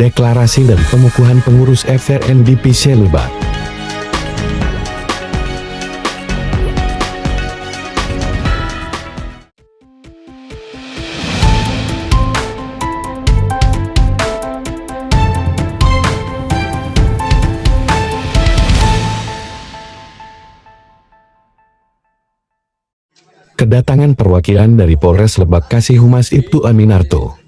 deklarasi dan pengukuhan pengurus FRN DPC Lebak. Kedatangan perwakilan dari Polres Lebak Kasih Humas Ibtu Aminarto.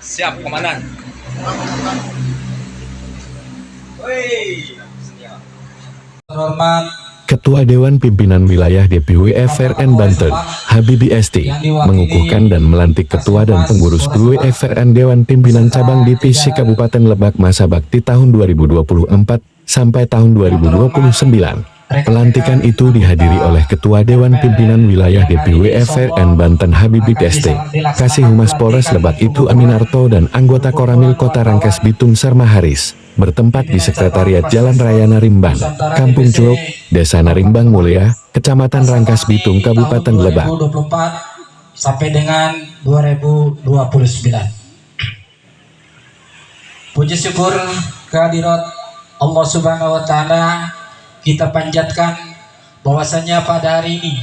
Siap, Komandan. Ketua Dewan Pimpinan Wilayah DPW FRN Banten, Habibi Esti, mengukuhkan dan melantik Ketua dan pengurus DPW FRN Dewan Pimpinan Cabang DPC Kabupaten Lebak masa bakti tahun 2024 sampai tahun 2029. Pelantikan itu dihadiri oleh Ketua Dewan Pimpinan Wilayah DPW FRN Banten Habibi Esti, Kasih Humas Polres Lebak Ibtu Aminarto dan anggota Koramil Kota Rangkas Bitung Sarma Haris, bertempat di Sekretariat Jalan Raya Narimbang, Kampung Culuk, Desa Narimbang Mulia, Kecamatan Rangkas Bitung, Kabupaten Lebak. 2024 sampai dengan 2029. Puji syukur kehadirat Allah Subhanahu wa Ta'ala kita panjatkan bahwasanya pada hari ini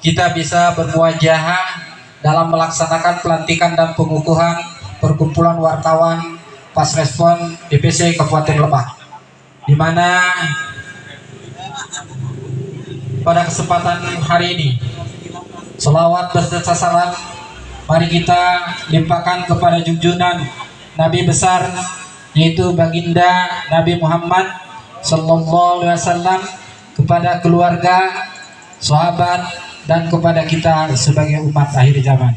kita bisa bermuajahah dalam melaksanakan pelantikan dan pengukuhan perkumpulan wartawan pas respon DPC Kabupaten Lebak, di mana pada kesempatan hari ini selawat berserta salam mari kita limpahkan kepada junjungan Nabi besar, yaitu baginda Nabi Muhammad Sallallahu Alaihi Wasallam, kepada keluarga, sahabat, dan kepada kita sebagai umat akhir zaman.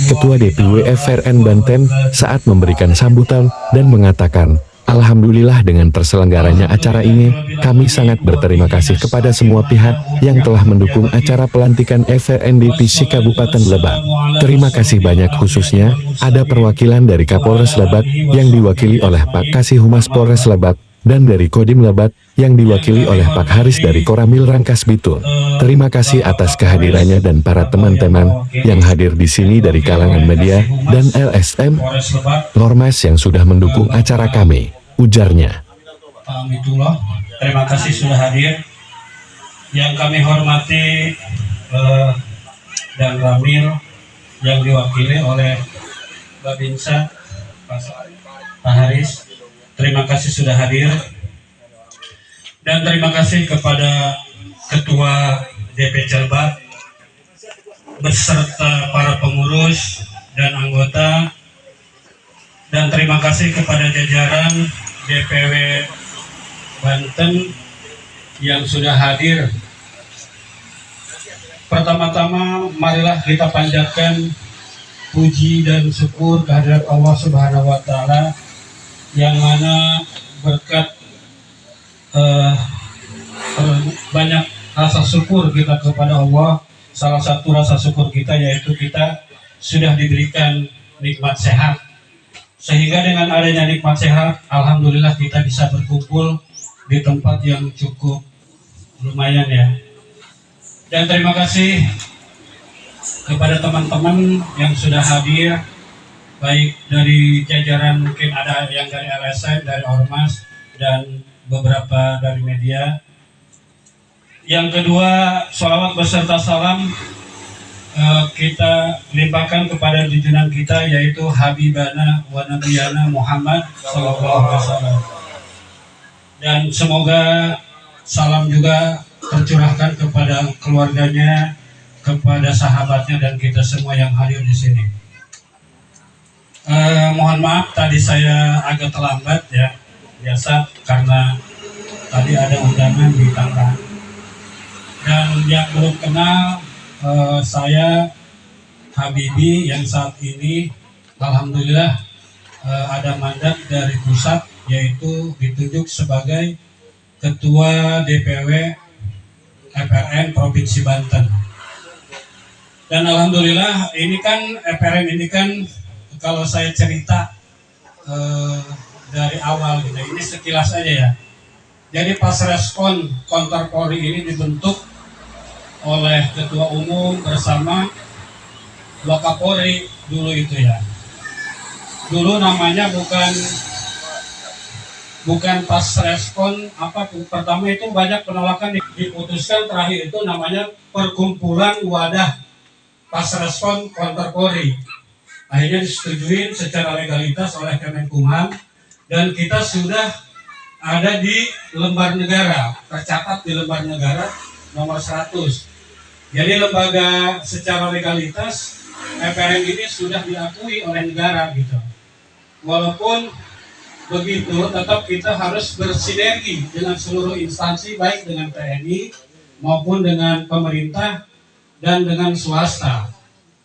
Ketua DPW FRN Banten saat memberikan sambutan dan mengatakan, "Alhamdulillah dengan terselenggaranya acara ini, kami sangat berterima kasih kepada semua pihak yang telah mendukung acara pelantikan FRN DPC Kabupaten Lebak. Terima kasih banyak, khususnya ada perwakilan dari Kapolres Lebak yang diwakili oleh Pak Kasih Humas Polres Lebak, dan dari Kodim Lebak yang diwakili oleh Pak Haris dari Koramil Rangkas Bitung. Terima kasih atas kehadirannya dan para teman-teman yang hadir di sini dari kalangan media dan LSM Lormas yang sudah mendukung acara kami," ujarnya. Amitullah, terima kasih sudah hadir. Yang kami hormati dan Ramil yang diwakili oleh Babinsa Pak Haris, terima kasih sudah hadir. Dan terima kasih kepada Ketua DPC Lebak beserta para pengurus dan anggota Dan terima kasih kepada jajaran DPW Banten yang sudah hadir. Pertama-tama marilah kita panjatkan puji dan syukur kehadirat Allah Subhanahu wa taala yang mana berkat banyak rasa syukur kita kepada Allah. Salah satu rasa syukur kita yaitu kita sudah diberikan nikmat sehat, sehingga dengan adanya nikmat sehat, alhamdulillah kita bisa berkumpul di tempat yang cukup lumayan ya. Dan terima kasih kepada teman-teman yang sudah hadir, baik dari jajaran, mungkin ada yang dari LSM, dari Ormas, dan beberapa dari media. Yang kedua, sholawat beserta salam kita limpahkan kepada junjungan kita, yaitu Habibana wa Nabiyana Muhammad SAW. Dan semoga salam juga tercurahkan kepada keluarganya, kepada sahabatnya, dan kita semua yang hadir di sini. Mohon maaf tadi saya agak terlambat ya, biasa karena tadi ada undangan di Tangerang. Dan yang belum kenal, saya Habibi yang saat ini alhamdulillah ada mandat dari pusat, yaitu ditunjuk sebagai Ketua DPW FRN Provinsi Banten. Dan alhamdulillah ini kan FRN ini kan, kalau saya cerita dari awal gitu, ini sekilas aja ya. Jadi pas respon Kontor Polri ini dibentuk oleh Ketua Umum bersama Wakapolri dulu itu ya. Dulu namanya bukan pas respon apa, pertama itu banyak penolakan, diputuskan terakhir itu namanya Perkumpulan Wadah Pas Respon Kontor Polri. Akhirnya disetujui secara legalitas oleh Kemenkumham, dan kita sudah ada di lembar negara, tercatat di lembar negara nomor 100. Jadi lembaga secara legalitas FRN ini sudah diakui oleh negara gitu. Walaupun begitu, tetap kita harus bersinergi dengan seluruh instansi, baik dengan TNI maupun dengan pemerintah dan dengan swasta.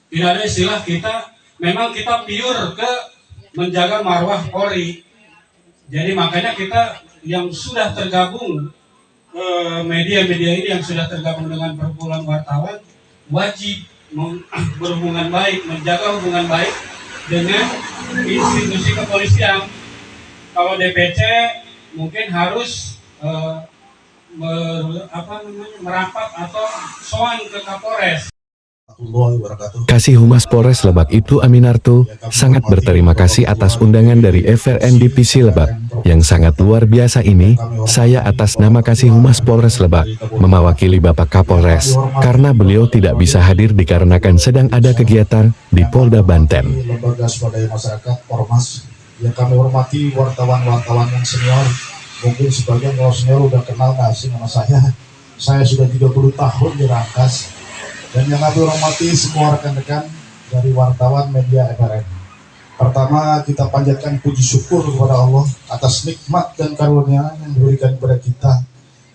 Tidak ada istilah kita, memang kita pure ke menjaga marwah Polri. Jadi makanya kita yang sudah tergabung, media-media ini yang sudah tergabung dengan perkumpulan wartawan, wajib berhubungan baik, menjaga hubungan baik dengan institusi kepolisian. Kalau DPC mungkin harus merapat atau soan ke Kapolres. Kasih Humas Polres Lebak Ibtu Aminarto sangat berterima kasih atas undangan dari FRN Divisi Lebak yang sangat luar biasa ini. Saya atas nama Kasih Humas Polres Lebak mewakili Bapak Kapolres, karena beliau tidak bisa hadir dikarenakan sedang ada kegiatan di Polda Banten. Lembaga swadaya masyarakat Ormas yang kami hormati, wartawan-wartawan yang senior, mungkin sebagian kalau senior udah kenal nggak sih nama saya sudah 30 tahun di Rangkas. Dan yang kami hormati semua rekan-rekan dari wartawan media FRN. Pertama, kita panjatkan puji syukur kepada Allah atas nikmat dan karunia yang diberikan kepada kita.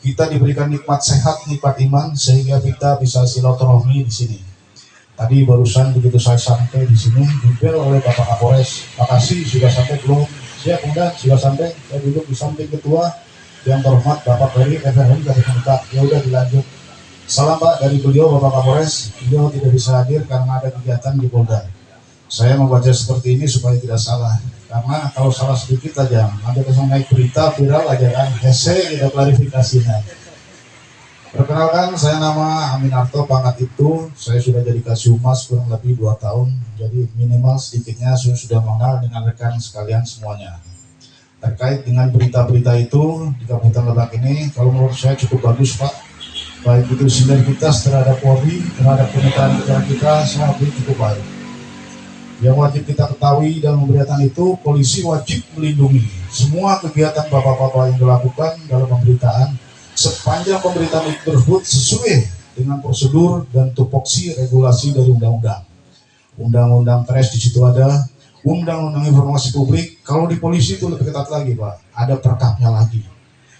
Kita diberikan nikmat sehat, nikmat iman, sehingga kita bisa silaturahmi di sini. Tadi barusan begitu saya sampai di sini, dibel oleh Bapak Kapolres. Makasih, sudah sampai belum? Siap, udah, sudah sampai. Saya duduk di samping ketua yang terhormat Bapak dari FRN dari Kementerian. Ya udah dilanjut. Salam Pak dari beliau Bapak Kapolres, beliau tidak bisa hadir karena ada kegiatan di Polda. Saya membaca seperti ini supaya tidak salah, karena kalau salah sedikit aja, nanti langsung naik berita viral aja kan, hese tidak klarifikasinya. Perkenalkan, saya nama Aminarto Pangkat Ibtu, saya sudah jadi Kasih Humas kurang lebih 2 tahun, jadi minimal sedikitnya saya sudah mengenal dengan rekan sekalian semuanya. Terkait dengan berita-berita itu di Kabupaten Lebak ini, kalau menurut saya cukup bagus Pak. Baik itu sinergitas terhadap Polri, terhadap penegakan negara kita, sangat cukup baik. Yang wajib kita ketahui dalam pemberitaan itu, polisi wajib melindungi semua kegiatan bapak-bapak yang dilakukan dalam pemberitaan, sepanjang pemberitaan itu tersebut sesuai dengan prosedur dan tupoksi regulasi dari undang-undang. Undang-undang TRES di situ ada, Undang-undang informasi publik, kalau di polisi itu lebih ketat lagi Pak, ada perkapnya lagi.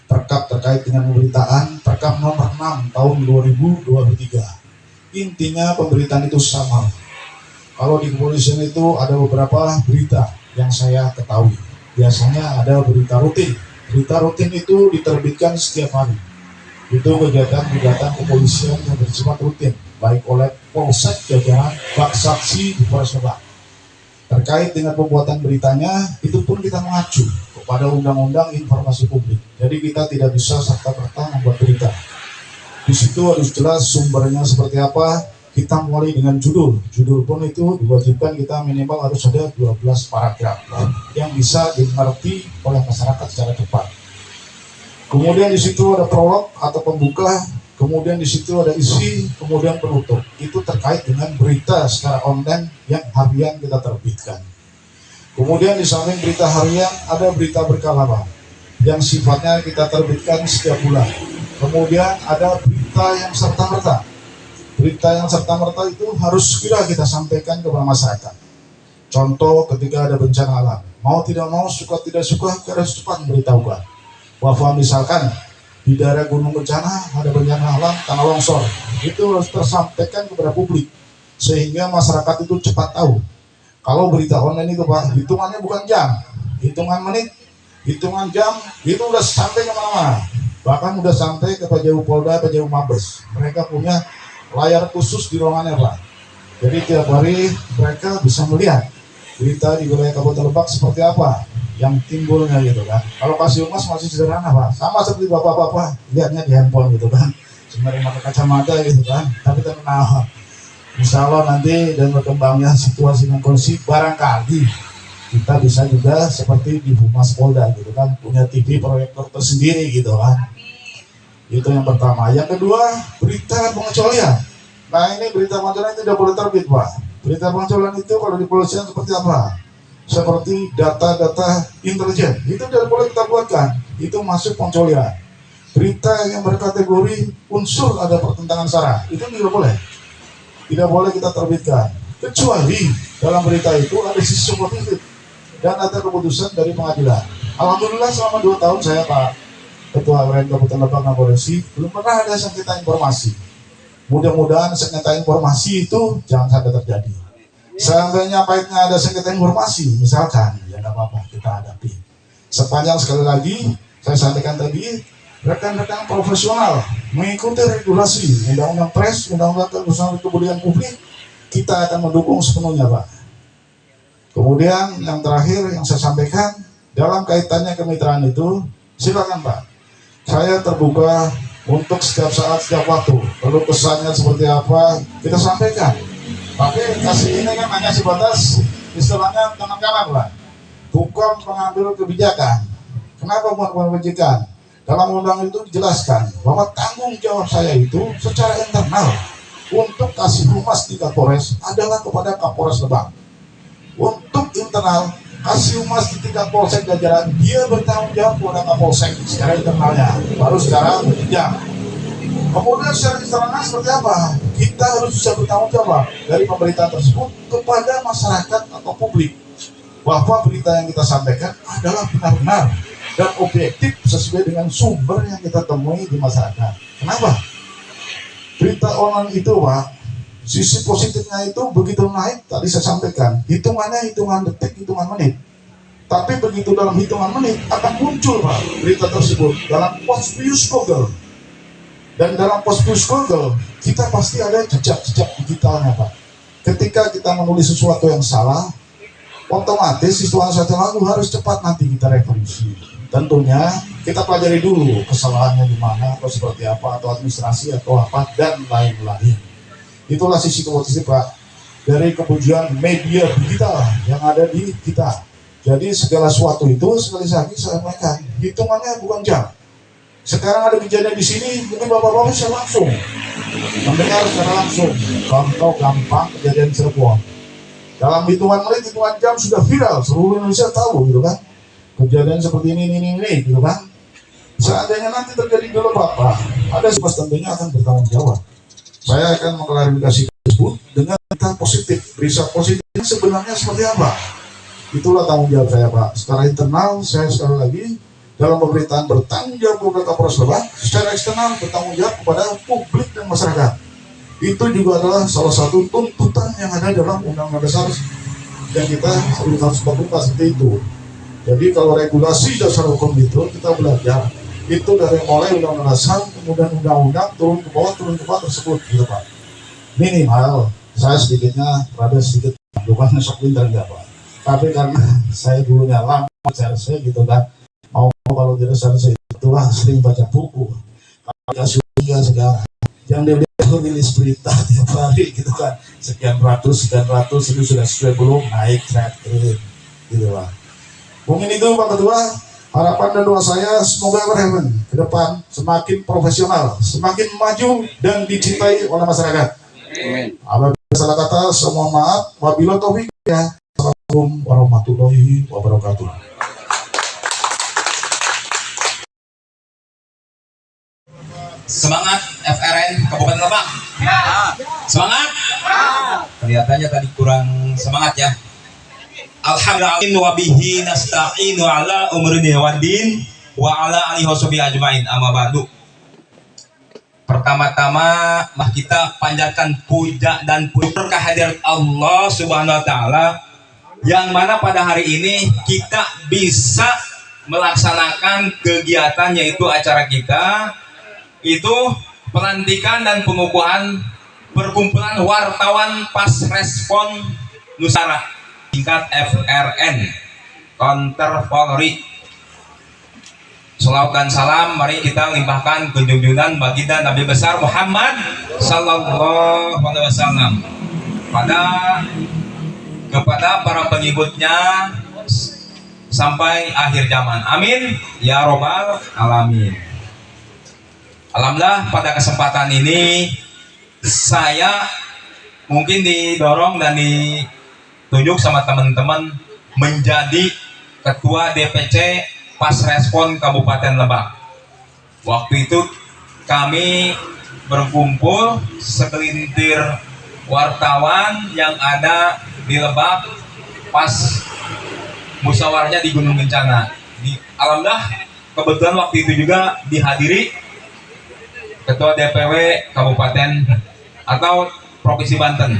Perkap terkait dengan pemberitaan, perkap nomor 6 tahun 2023. Intinya pemberitaan itu sama. Kalau di kepolisian itu ada beberapa berita yang saya ketahui. Biasanya ada berita rutin. Berita rutin itu diterbitkan setiap hari. Itu kegiatan-kegiatan kepolisian yang bersifat rutin, baik oleh Polsek jajaran, bak saksi di Polres Lebak. Terkait dengan pembuatan beritanya, itu pun kita mengacu kepada Undang-Undang Informasi Publik. Jadi kita tidak bisa serta-merta membuat berita. Di situ harus jelas sumbernya seperti apa. Kita mulai dengan judul. Judul pun itu diwajibkan kita minimal harus ada 12 paragraf yang bisa dimengerti oleh masyarakat secara cepat. Kemudian di situ ada prolog atau pembuka, kemudian di situ ada isi, kemudian penutup. Itu terkait dengan berita secara online yang harian kita terbitkan. Kemudian di samping berita harian ada berita berkala yang sifatnya kita terbitkan setiap bulan. Kemudian ada berita yang serta-merta. Berita yang serta-merta itu harus segera kita sampaikan kepada masyarakat. Contoh ketika ada bencana alam, mau tidak mau, suka tidak suka, kita harus cepat memberitahukan. Bahwa misalkan di daerah gunung bencana ada bencana alam, tanah longsor, itu harus tersampaikan kepada publik sehingga masyarakat itu cepat tahu. Kalau berita online itu Pak, hitungannya bukan jam, hitungan menit, hitungan jam, itu udah sampai kemana-mana. Bahkan udah sampai ke PJU Polda, PJU Mabes. Mereka punya layar khusus di ruangannya Pak. Jadi tiap hari mereka bisa melihat berita di wilayah Kabupaten Lebak seperti apa yang timbulnya gitu kan. Kalau Kasih Humas masih sederhana Pak, sama seperti bapak-bapak lihatnya di handphone gitu kan, sebenarnya pakai kacamata gitu kan. Tapi tenang, insya Allah nanti dan berkembangnya situasi dan kondisi, barangkali kita bisa juga seperti di Humas Polda gitu kan, punya TV proyektor tersendiri gitu kan. Itu yang pertama. Yang kedua, berita pengecualian. Nah ini berita pengecualian tidak boleh terbit Pak. Berita pengecualian itu kalau di kepolisian seperti apa? Seperti data-data intelijen, itu tidak boleh kita buatkan. Itu masuk pengecualian. Berita yang berkategori unsur ada pertentangan SARA, itu tidak boleh. Tidak boleh kita terbitkan. Kecuali dalam berita itu ada sisi positif dan ada keputusan dari pengadilan. Alhamdulillah selama 2 tahun saya Pak Ketua Harian Kabupaten Lebak dan Polisi belum pernah ada sengketa informasi. Mudah-mudahan sengketa informasi itu jangan sampai terjadi. Seandainya pahitnya ada sengketa informasi, misalkan, ya nggak apa-apa, kita hadapi. Sepanjang sekali lagi, saya sampaikan tadi, rekan-rekan profesional mengikuti regulasi Undang-Undang Pers, Undang-Undang Kemudian Publik, kita akan mendukung sepenuhnya Pak. Kemudian yang terakhir yang saya sampaikan, dalam kaitannya kemitraan itu, silakan Pak. Saya terbuka untuk setiap saat, setiap waktu. Kalau kesannya seperti apa, kita sampaikan. Tapi kasih ini kan hanya sebatas istilahnya kanan-kanan Pak, bukan pengambil kebijakan. Kenapa bukan kebijakan? Dalam undang itu dijelaskan bahwa tanggung jawab saya itu secara internal untuk kasih humas di Kapolres adalah kepada Kapolres Lebak. Untuk internal kasih humas di tingkat polsek jajaran, dia bertanggung jawab kepada Kapolsek secara internalnya, baru secara jenjang. Kemudian secara eksternalnya seperti apa? Kita harus bisa bertanggung jawab dari pemberitaan tersebut kepada masyarakat atau publik bahwa berita yang kita sampaikan adalah benar-benar dan objektif sesuai dengan sumber yang kita temui di masyarakat. Kenapa? Berita online itu Pak, sisi positifnya itu begitu naik, tadi saya sampaikan, hitungannya hitungan detik, hitungan menit. Tapi begitu dalam hitungan menit akan muncul Pak berita tersebut dalam post-views Google. Dan dalam post-views Google, kita pasti ada jejak-jejak digitalnya Pak. Ketika kita menulis sesuatu yang salah, otomatis situasi lalu harus cepat nanti kita revolusi. Tentunya kita pelajari dulu kesalahannya di mana, atau seperti apa, atau administrasi, atau apa, dan lain-lain. Itulah sisi positif Pak dari kepujian media digital yang ada di kita. Jadi segala sesuatu itu sekali lagi saya sampaikan, hitungannya bukan jam. Sekarang ada kejadian di sini, mungkin bapak-bapak bisa langsung mendengar secara langsung. Contoh gampang kejadian Cirebon. Dalam hitungan menit, hitungan jam sudah viral, seluruh Indonesia tahu gitu kan. Kejadian seperti ini gitu kan. Seandainya nanti terjadi di Lebak Pak, ada sebab tentunya akan bertanggung jawab. Saya akan mengklarifikasi tersebut dengan berita positif. Berita positif sebenarnya seperti apa? Itulah tanggung jawab saya Pak. Secara internal saya sekali lagi dalam pemerintahan bertanggung jawab kepada Kapolres Lebak, secara eksternal bertanggung jawab kepada publik dan masyarakat. Itu juga adalah salah satu tuntutan yang ada dalam Undang-Undang Dasar yang kita harus lakukan seperti itu. Jadi kalau regulasi dasar hukum itu kita belajar itu dari mulai Undang-Undang Dasar, kemudian Undang-Undang turun ke bawah tersebut, gitu Pak. Minimal saya sedikitnya rada sedikit bukan sok pintar enggak Pak. Tapi karena saya dulunya lama saya gitu kan, mau kalau tidak saya itulah sering baca buku. Kalau kasih sekarang yang dia rilis berita tiap hari gitu kan, sekian ratus itu sudah sesuai belum, naik trend gitu Pak. Mungkin itu Pak Ketua, harapan dan doa saya semoga Everheaven ke depan semakin profesional, semakin maju dan dicintai oleh masyarakat. Amin. Apabila salah kata, semua maaf. Wabillahi taufik ya. Assalamualaikum warahmatullahi wabarakatuh. Semangat FRN Kabupaten Lebak. Semangat. Kelihatannya tadi kurang semangat ya. Alhamdulillah wa bihi nasta'inu ala umrini waddin wa ala alihi washabihi ajmain, amma ba'du. Pertama-tama mah kita panjatkan puja dan puja kehadirat Allah Subhanahu wa taala yang mana pada hari ini kita bisa melaksanakan kegiatan, yaitu acara kita itu pelantikan dan pengukuhan perkumpulan wartawan pas respon Nusantara tingkat FRN Konter Polri. Salawat dan salam mari kita limpahkan ke junjungan baginda Nabi besar Muhammad sallallahu alaihi wasallam kepada para pengikutnya sampai akhir zaman. Amin ya robbal alamin. Alhamdulillah pada kesempatan ini saya mungkin didorong dan ditunjuk sama teman-teman menjadi ketua DPC Pas Respon Kabupaten Lebak. Waktu itu kami berkumpul segelintir wartawan yang ada di Lebak pas musyawarahnya di Gunung Kencana. Alhamdulillah kebetulan waktu itu juga dihadiri Ketua DPW Kabupaten atau Provinsi Banten.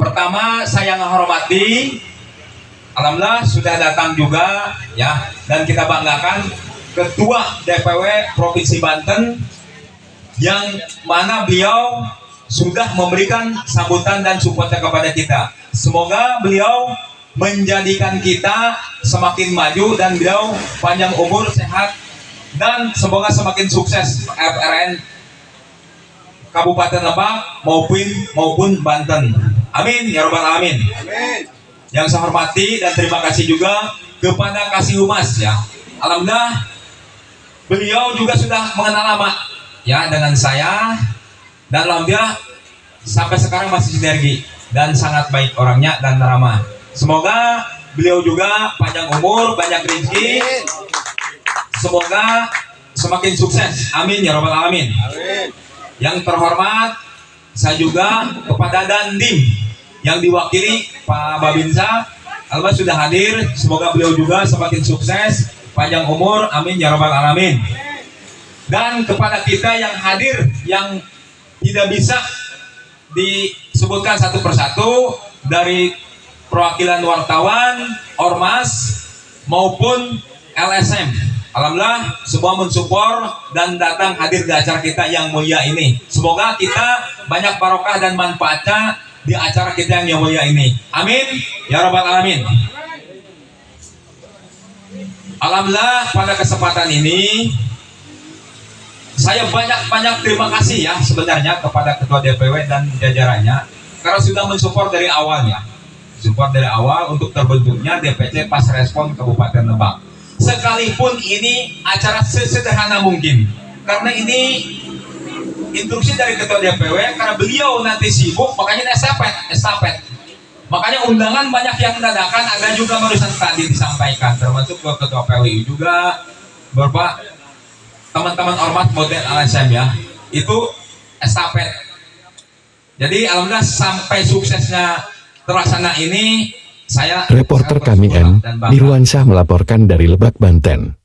Pertama saya menghormati, alhamdulillah sudah datang juga ya, dan kita banggakan Ketua DPW Provinsi Banten yang mana beliau sudah memberikan sambutan dan supportnya kepada kita. Semoga beliau menjadikan kita semakin maju dan beliau panjang umur, sehat, dan semoga semakin sukses FRN Kabupaten Lebak maupun Banten. Amin ya robbal alamin. Amin. Yang saya hormati dan terima kasih juga kepada Kasih Humas ya. Alhamdulillah beliau juga sudah mengenal lama ya dengan saya, dan alhamdulillah sampai sekarang masih sinergi dan sangat baik orangnya dan ramah. Semoga beliau juga panjang umur, banyak rezeki. Semoga semakin sukses. Amin ya robbal alamin. Amin. Yang terhormat, saya juga kepada Dandim yang diwakili Pak Babinsa, alhamdulillah sudah hadir. Semoga beliau juga semakin sukses, panjang umur. Amin ya robbal alamin. Dan kepada kita yang hadir, yang tidak bisa disebutkan satu persatu dari perwakilan wartawan, ormas maupun LSM. Alhamdulillah semua mensupport dan datang hadir di acara kita yang mulia ini. Semoga kita banyak barokah dan manfaatnya di acara kita yang mulia ini. Amin ya robbal alamin. Alhamdulillah pada kesempatan ini saya banyak terima kasih ya sebenarnya kepada Ketua DPW dan jajarannya karena sudah mensupport dari awalnya. Support dari awal untuk terbentuknya DPC Pas Respon Kabupaten Lebak. Sekalipun ini acara sesederhana mungkin, karena ini instruksi dari Ketua DPW, karena beliau nanti sibuk, makanya estafet. Makanya undangan banyak yang dadakan, ada juga barusan tadi disampaikan, termasuk ke Ketua PWI juga, beberapa teman-teman ormas model LSM ya, itu estafet. Jadi alhamdulillah sampai suksesnya terlaksana ini Saya Reporter kami M. Nirwansyah melaporkan dari Lebak, Banten.